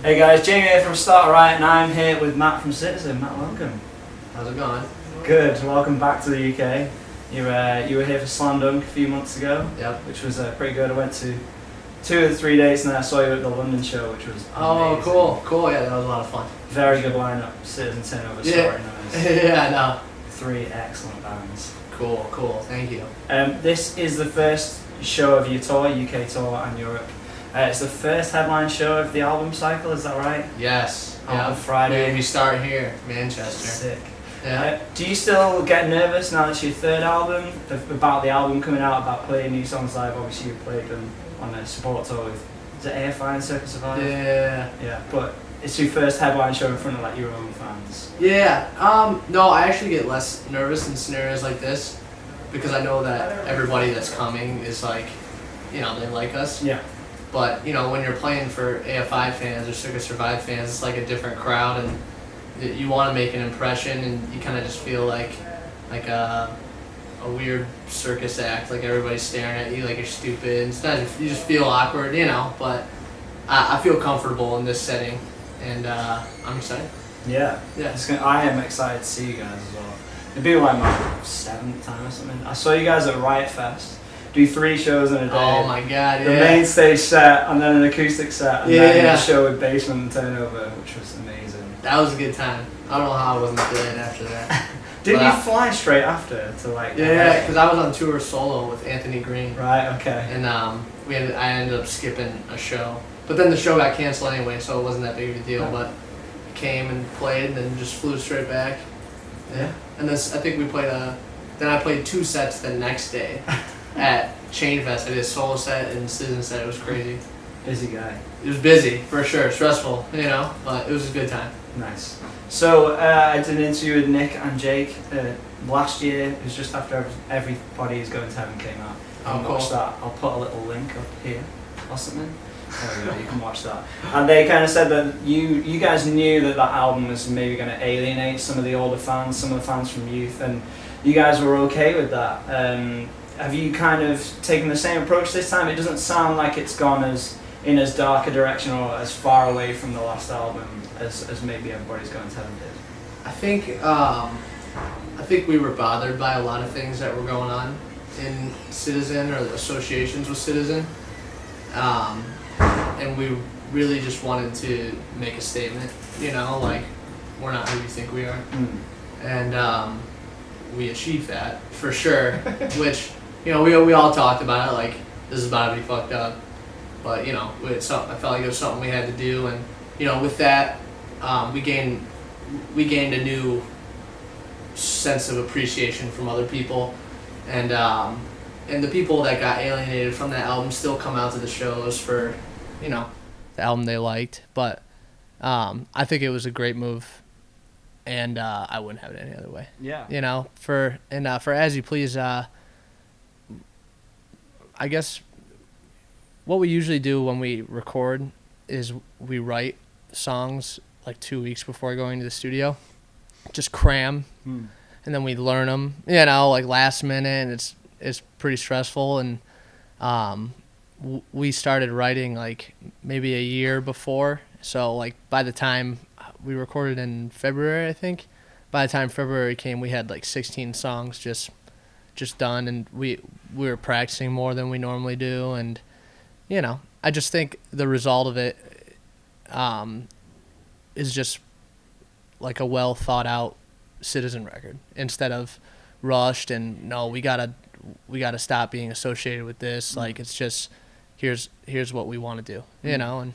Hey guys, Jamie here from Start Riot, and I'm here with Matt from Citizen. Matt, welcome. How's it going? Good, welcome back to the UK. You were here for Slam Dunk a few months ago, Yep. which was pretty good. I went to 2 of the 3 days, and then I saw you at the London show, which was amazing. Cool. Yeah, that was a lot of fun. Very good lineup. Citizen turnover, Yeah. sorry, nice. Yeah, I know. 3 excellent bands. Cool. Thank you. This is the first show of your tour, UK tour and Europe. It's the first headline show of the album cycle, is that right? Yes. On Friday. We start here, Manchester. Sick. Yeah. Do you still get nervous now that it's your third album, about the album coming out, about playing new songs live? Obviously you played them on a support tour with, is it AFI and Circus Survive? Yeah. Yeah, but it's your first headline show in front of like your own fans. Yeah. No, I actually get less nervous in scenarios like this because I know that everybody that's coming is like, they like us. Yeah. But, when you're playing for AFI fans or Circus Survive fans, it's like a different crowd, and you want to make an impression, and you kind of just feel like a weird circus act, like everybody's staring at you like you're stupid. And sometimes you just feel awkward, but I feel comfortable in this setting, and I'm excited. Yeah. I am excited to see you guys as well. It'll be like my 7th time or something. I saw you guys at Riot Fest. Do 3 shows in a day. Oh my god, yeah. The main stage set, and then an acoustic set, and then a show with Basement and Turnover, which was amazing. That was a good time. I don't know how I wasn't dead after that. Didn't you fly straight after to like? Yeah, because I was on tour solo with Anthony Green. Right. Okay. And I ended up skipping a show, but then the show got canceled anyway, so it wasn't that big of a deal. Yeah. But came and played, and then just flew straight back. Yeah. And this, I think we played then I played 2 sets the next day. At Chain Fest, I did a solo set and Citizen set. It was crazy. Busy guy. It was busy for sure, stressful, but it was a good time. Nice. So I did an interview with Nick and Jake last year. It was just after Everybody Is Going to Heaven came out. You can watch that. I'll put a little link up here or something. There we go. You can watch that. And they kind of said that you guys knew that album was maybe going to alienate some of the older fans, some of the fans from youth, and you guys were okay with that. Have you kind of taken the same approach this time? It doesn't sound like it's gone in as dark a direction or as far away from the last album as maybe Everybody's Going to Heaven did. I think we were bothered by a lot of things that were going on in Citizen or the associations with Citizen, and we really just wanted to make a statement. Like we're not who you think we are, and we achieved that for sure. Which we all talked about it, like this is about to be fucked up, but I felt like it was something we had to do, and with that, we gained a new sense of appreciation from other people, and the people that got alienated from that album still come out to the shows for the album they liked, but I think it was a great move, and I wouldn't have it any other way. Yeah. For As You Please, I guess what we usually do when we record is we write songs like 2 weeks before going to the studio, just cram, and then we learn them, like last minute, and it's pretty stressful. And we started writing like maybe a year before, so like by the time we recorded in February, I think, by the time February came, we had like 16 songs just done, and we were practicing more than we normally do, and I just think the result of it is just like a well thought out Citizen record instead of rushed and no, we gotta stop being associated with this. Like it's just here's what we want to do, and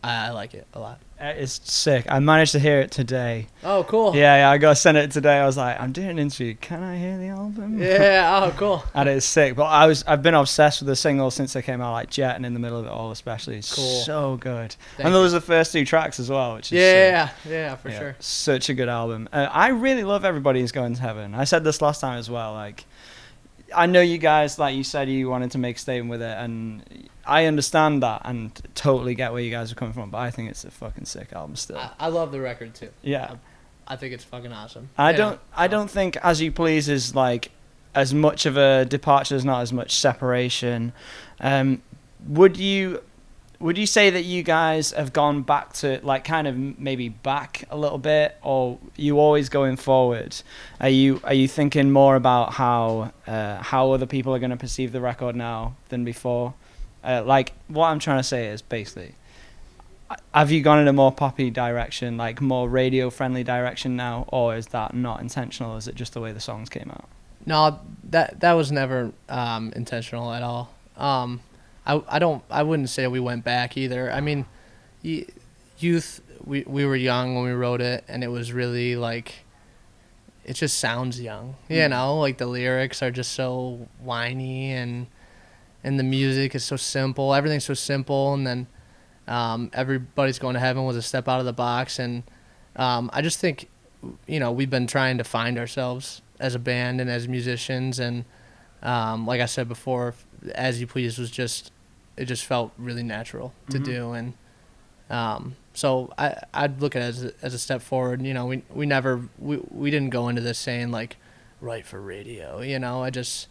I like it a lot. It's sick. I managed to hear it today. Oh, cool. Yeah, I got sent it today. I was like, I'm doing an interview. Can I hear the album? Yeah, oh, cool. And it's sick. But I've been obsessed with the single since they came out, like Jet and In the Middle of It All especially. It's cool. So good. Thank and those are the first 2 tracks as well, which is yeah, for sure. Such a good album. I really love Everybody Is Going to Heaven. I said this last time as well. Like, I know you guys, like you said, you wanted to make a statement with it, and I understand that and totally get where you guys are coming from, but I think it's a fucking sick album still. I love the record too. Yeah. I think it's fucking awesome. I don't think As You Please is like as much of a departure, there's not as much separation. Would you Would you say that you guys have gone back to, like, kind of maybe back a little bit, or you always going forward? Are you thinking more about how other people are going to perceive the record now than before? Like, what I'm trying to say is basically, have you gone in a more poppy direction, like more radio friendly direction now, or is that not intentional? Is it just the way the songs came out? No, that was never intentional at all. I wouldn't say we went back either. I mean, youth, we were young when we wrote it, and it was really like, it just sounds young, you know, like the lyrics are just so whiny, and the music is so simple. Everything's so simple, and then Everybody's Going to Heaven was a step out of the box, and I just think, you know, we've been trying to find ourselves as a band and as musicians, and like I said before, As You Please was just, it just felt really natural to do, and so I'd look at it as a step forward. You know, we didn't go into this saying like, write for radio, you know. I just,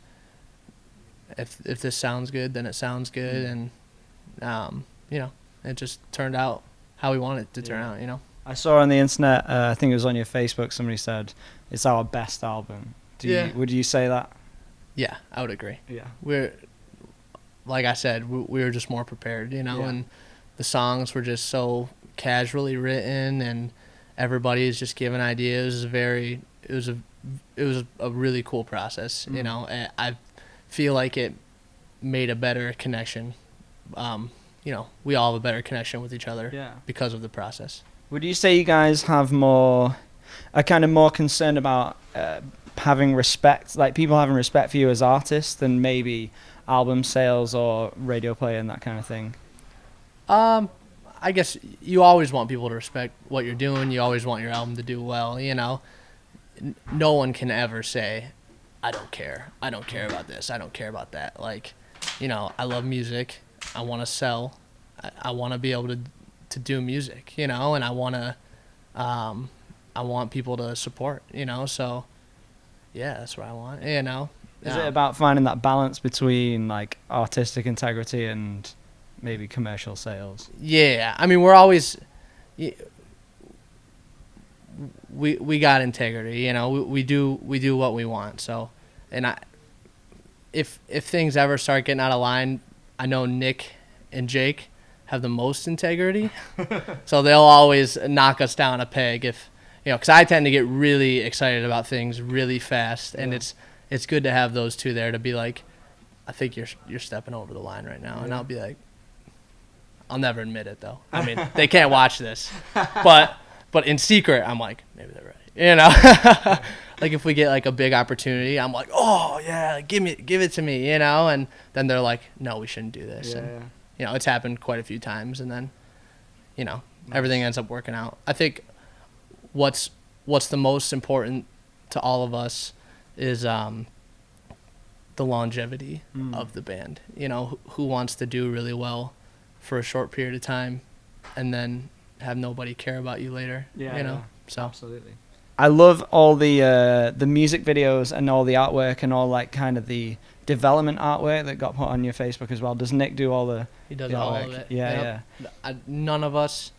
if this sounds good, then it sounds good, and you know, it just turned out how we wanted it to turn out, you know. I saw on the internet, I think it was on your Facebook, somebody said it's our best album. Would you say that? Yeah, I would agree. Yeah, we're, like I said, we were just more prepared, you know, and the songs were just so casually written, and everybody is just giving ideas. It was a really cool process, you know. And I feel like it made a better connection. You know, we all have a better connection with each other because of the process. Would you say you guys have more concerned about having respect, like people having respect for you as artists, than maybe album sales or radio play and that kind of thing? I guess you always want people to respect what you're doing. You always want your album to do well, you know. No one can ever say, I don't care about this, I don't care about that. Like, you know, I love music, I want to sell, I want to be able to do music, you know, and I want people to support, you know. So yeah, that's what I want, you know. Is it about finding that balance between like artistic integrity and maybe commercial sales? Yeah, I mean, we're always, we got integrity, you know. We do what we want. So, and if things ever start getting out of line, I know Nick and Jake have the most integrity, so they'll always knock us down a peg if, you know, because I tend to get really excited about things really fast, and it's good to have those two there to be like, I think you're stepping over the line right now, and I'll be like, I'll never admit it though. I mean, they can't watch this, but in secret, I'm like, maybe they're right, you know. Like if we get like a big opportunity, I'm like, oh yeah, give it to me, you know. And then they're like, no, we shouldn't do this. And, you know, it's happened quite a few times, and then, you know, everything ends up working out. I think what's the most important to all of us is the longevity of the band. You know, who wants to do really well for a short period of time and then have nobody care about you later? Yeah, you know. So absolutely. I love all the music videos and all the artwork and all like kind of the development artwork that got put on your Facebook as well. Does Nick do all the? He does the all artwork? of it. Yeah. None of us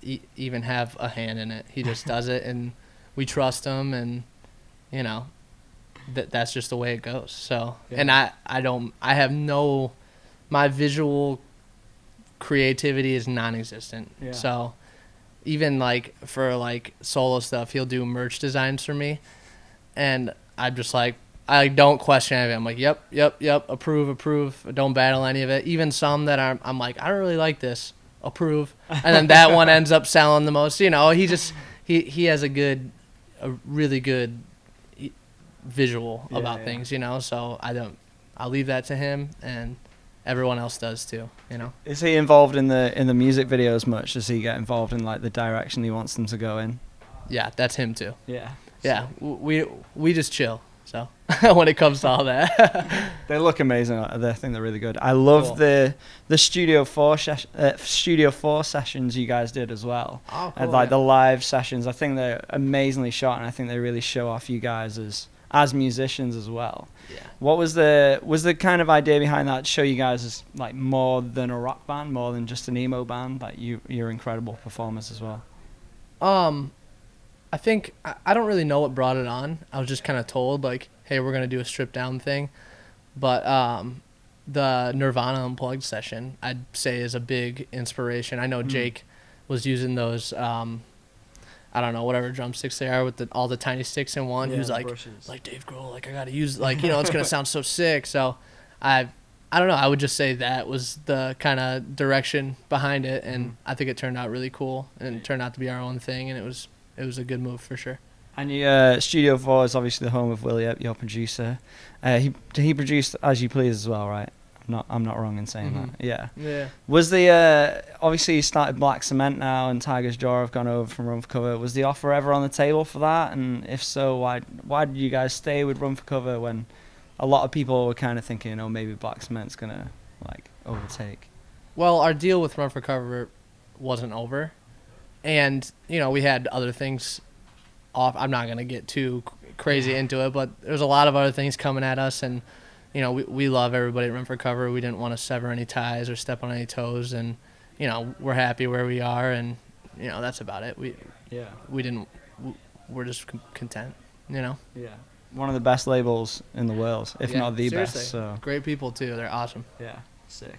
even have a hand in it. He just does it, and we trust him, and you know, that's just the way it goes. So, and I have no, my visual creativity is non-existent. Yeah. So even like for like solo stuff, he'll do merch designs for me, and I'm just like, I don't question any of it. I'm like, yep, approve. Don't battle any of it. Even some that I'm like, I don't really like this, approve. And then that one ends up selling the most. You know, he has a really good visual about things, you know. So I'll leave that to him, and everyone else does too, you know. Is he involved in the music videos much? Does he get involved in like the direction he wants them to go in? Yeah, that's him too. Yeah. Yeah, we just chill. So when it comes to all that, they look amazing. I think they're really good. I love the Studio 4 sessions you guys did as well. Oh, cool, and like the live sessions. I think they're amazingly shot, and I think they really show off you guys as as musicians as well. Yeah. What was the kind of idea behind that to show you guys as like more than a rock band, more than just an emo band, like you're incredible performers as well? I think I don't really know what brought it on. I was just kind of told like, hey, we're gonna do a stripped down thing, but the Nirvana Unplugged session I'd say is a big inspiration. I know Jake was using those I don't know, whatever drumsticks they are with all the tiny sticks in one. Yeah, He was brushes. like Dave Grohl, like I gotta use, like, you know, it's gonna sound so sick. So I don't know. I would just say that was the kind of direction behind it, and I think it turned out really cool and it turned out to be our own thing, and it was a good move for sure. And your Studio 4 is obviously the home of Riot, your producer. He produced As You Please as well, right? I'm not wrong in saying that. Yeah. Yeah. Was the obviously you started Black Cement now, and Tiger's Jaw have gone over from Run for Cover. Was the offer ever on the table for that? And if so, why did you guys stay with Run for Cover when a lot of people were kind of thinking, oh, maybe Black Cement's gonna like overtake? Well, our deal with Run for Cover wasn't over, and you know we had other things off. I'm not gonna get too crazy into it, but there's a lot of other things coming at us, and you know we love everybody at Run for Cover. We didn't want to sever any ties or step on any toes, and you know we're happy where we are, and you know that's about it. We're just content, you know. Yeah. One of the best labels in the world, if Yeah, not the seriously. best. So Great people too. They're awesome. yeah, sick.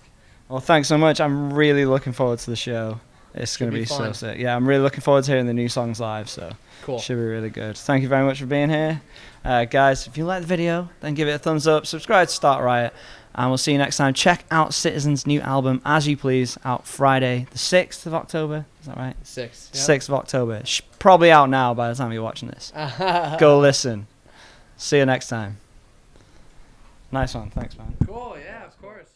Well, thanks so much. I'm really looking forward to the show. It's Should going to be be so fun. sick. Yeah, I'm really looking forward to hearing the new songs live, so Cool. should be really good. Thank you very much for being here. Guys, if you like the video, then give it a thumbs up, subscribe to Start Riot, and we'll see you next time. Check out Citizen's new album, As You Please, out Friday the 6th of October. Is that right? 6. 6th of October. It's probably out now by the time you're watching this. Go listen. See you next time. Nice one. Thanks, man. Cool. Yeah, of course.